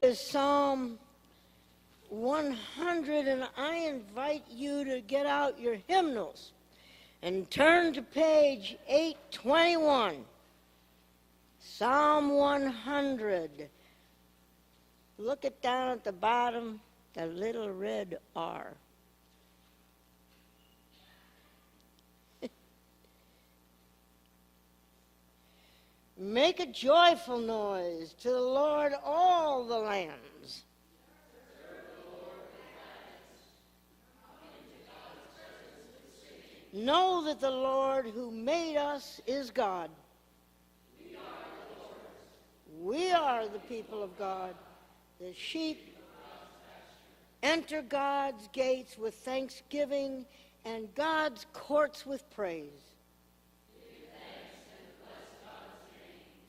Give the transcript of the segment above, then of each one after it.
Is Psalm 100, and I invite you to get out your hymnals and turn to page 821. Psalm 100. Look it down at the bottom, the little red R. Make a joyful noise to the Lord, all the lands. Know that the Lord who made us is God. We are the people of God, the sheep. Enter God's gates with thanksgiving and God's courts with praise.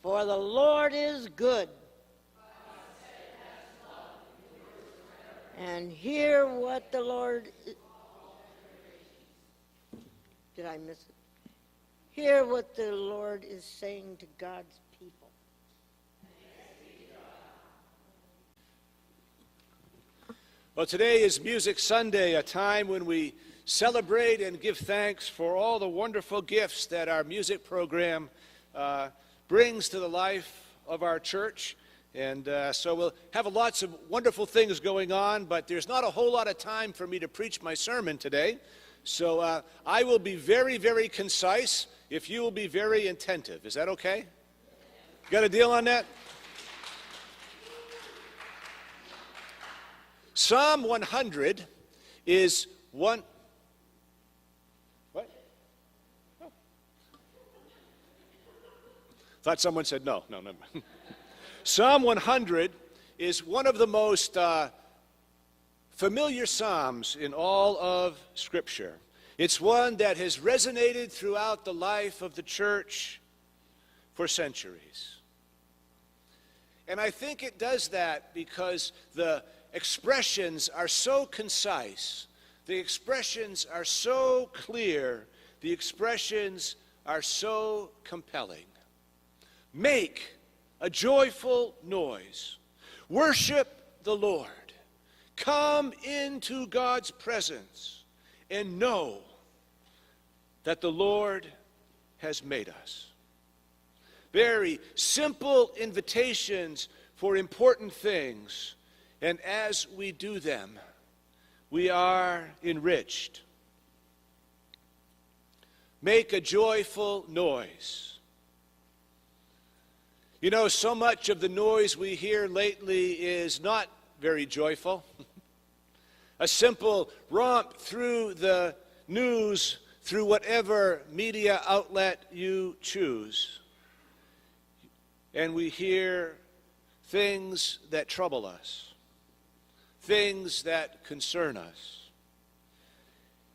For the Lord is good. And hear what the Lord... Did I miss it? Hear what the Lord is saying to God's people. Well, today is Music Sunday, a time when we celebrate and give thanks for all the wonderful gifts that our music program brings to the life of our church. And so we'll have lots of wonderful things going on, but there's not a whole lot of time for me to preach my sermon today. So I will be very, very concise if you will be very attentive. Is that okay? Got a deal on that? Psalm 100 is one... What? Oh. Thought someone said no. No. Psalm 100 is one of the most familiar psalms in all of Scripture. It's one that has resonated throughout the life of the church for centuries. And I think it does that because the expressions are so concise, the expressions are so clear, the expressions are so compelling. Make a joyful noise. Worship the Lord. Come into God's presence and know that the Lord has made us. Very simple invitations for important things, and as we do them, we are enriched. Make a joyful noise. You know, so much of the noise we hear lately is not very joyful. A simple romp through the news, through whatever media outlet you choose. And we hear things that trouble us, things that concern us.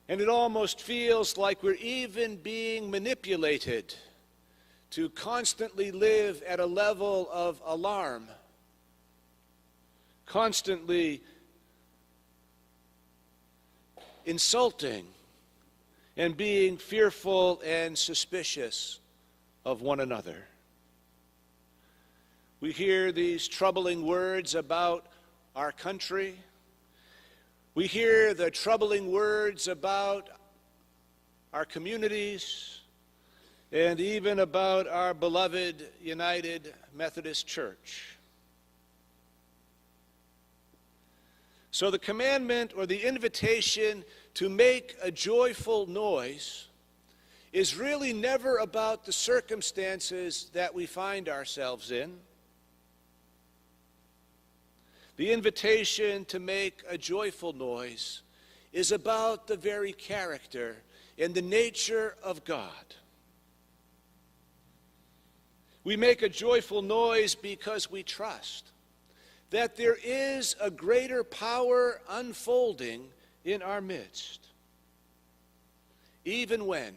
And it almost feels like we're even being manipulated to constantly live at a level of alarm, constantly insulting and being fearful and suspicious of one another. We hear these troubling words about our country. We hear the troubling words about our communities and even about our beloved United Methodist Church. So the commandment or the invitation to make a joyful noise is really never about the circumstances that we find ourselves in. The invitation to make a joyful noise is about the very character and the nature of God. We make a joyful noise because we trust that there is a greater power unfolding in our midst, even when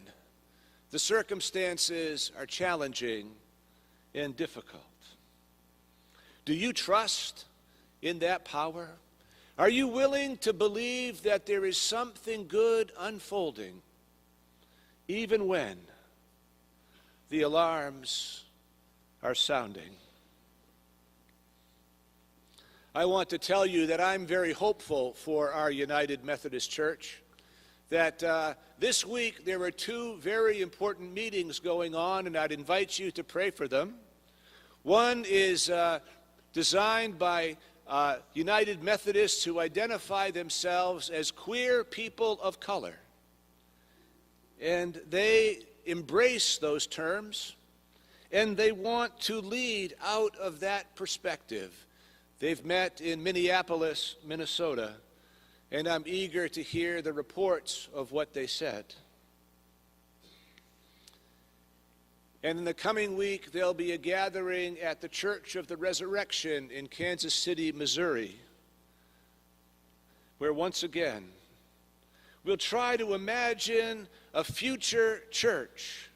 the circumstances are challenging and difficult. Do you trust in that power? Are you willing to believe that there is something good unfolding, even when the alarms are sounding? I want to tell you that I'm very hopeful for our United Methodist Church, that this week there are two very important meetings going on, and I'd invite you to pray for them. One is designed by United Methodists who identify themselves as queer people of color. And they embrace those terms, and they want to lead out of that perspective. They've met in Minneapolis, Minnesota, and I'm eager to hear the reports of what they said. And in the coming week, there'll be a gathering at the Church of the Resurrection in Kansas City, Missouri, where once again, we'll try to imagine a future church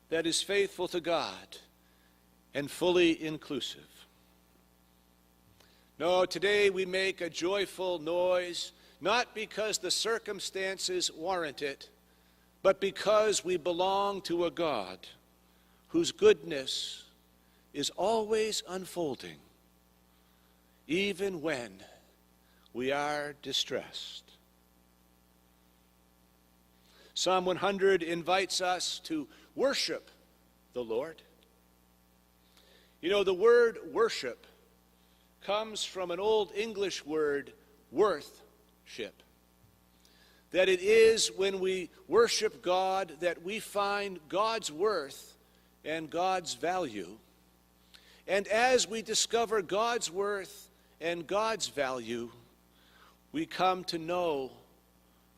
that is faithful to God and fully inclusive. No, today we make a joyful noise, not because the circumstances warrant it, but because we belong to a God whose goodness is always unfolding, even when we are distressed. Psalm 100 invites us to worship the Lord. You know, the word worship comes from an old English word, worthship. That it is when we worship God that we find God's worth and God's value. And as we discover God's worth and God's value, we come to know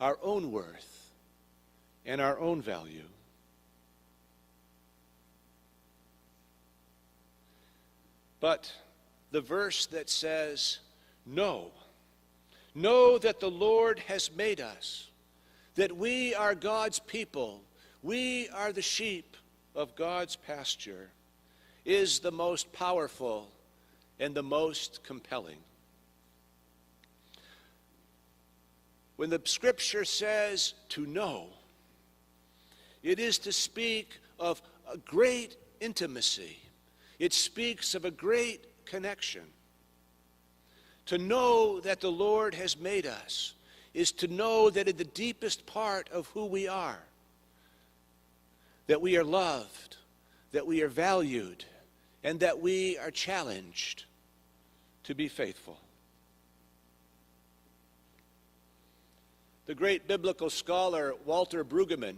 our own worth and our own value. But the verse that says, know that the Lord has made us, that we are God's people, we are the sheep of God's pasture, is the most powerful and the most compelling. When the scripture says to know, it is to speak of a great intimacy. It speaks of a great connection. To know that the Lord has made us is to know that in the deepest part of who we are, that we are loved, that we are valued, and that we are challenged to be faithful. The great biblical scholar Walter Brueggemann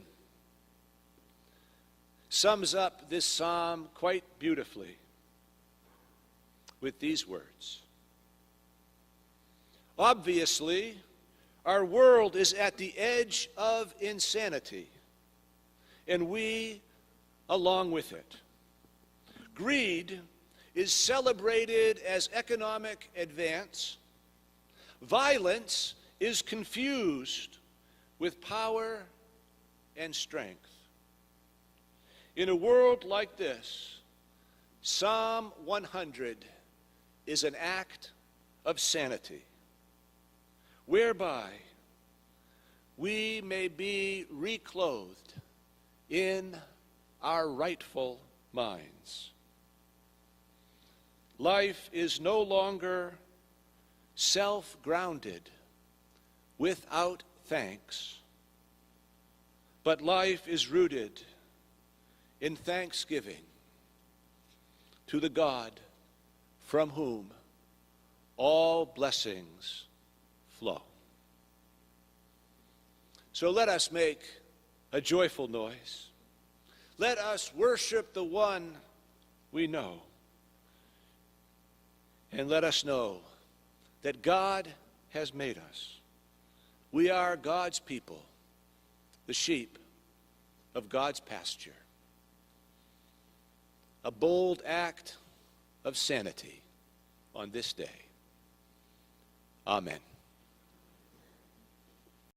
sums up this psalm quite beautifully with these words. Obviously, our world is at the edge of insanity, and we along with it. Greed is celebrated as economic advance. Violence is confused with power and strength. In a world like this, Psalm 100 is an act of sanity, whereby we may be reclothed in our rightful minds. Life is no longer self-grounded without thanks, but life is rooted in thanksgiving to the God from whom all blessings flow. So let us make a joyful noise. Let us worship the one we know. And let us know that God has made us. We are God's people, the sheep of God's pasture. A bold act of sanity on this day. Amen.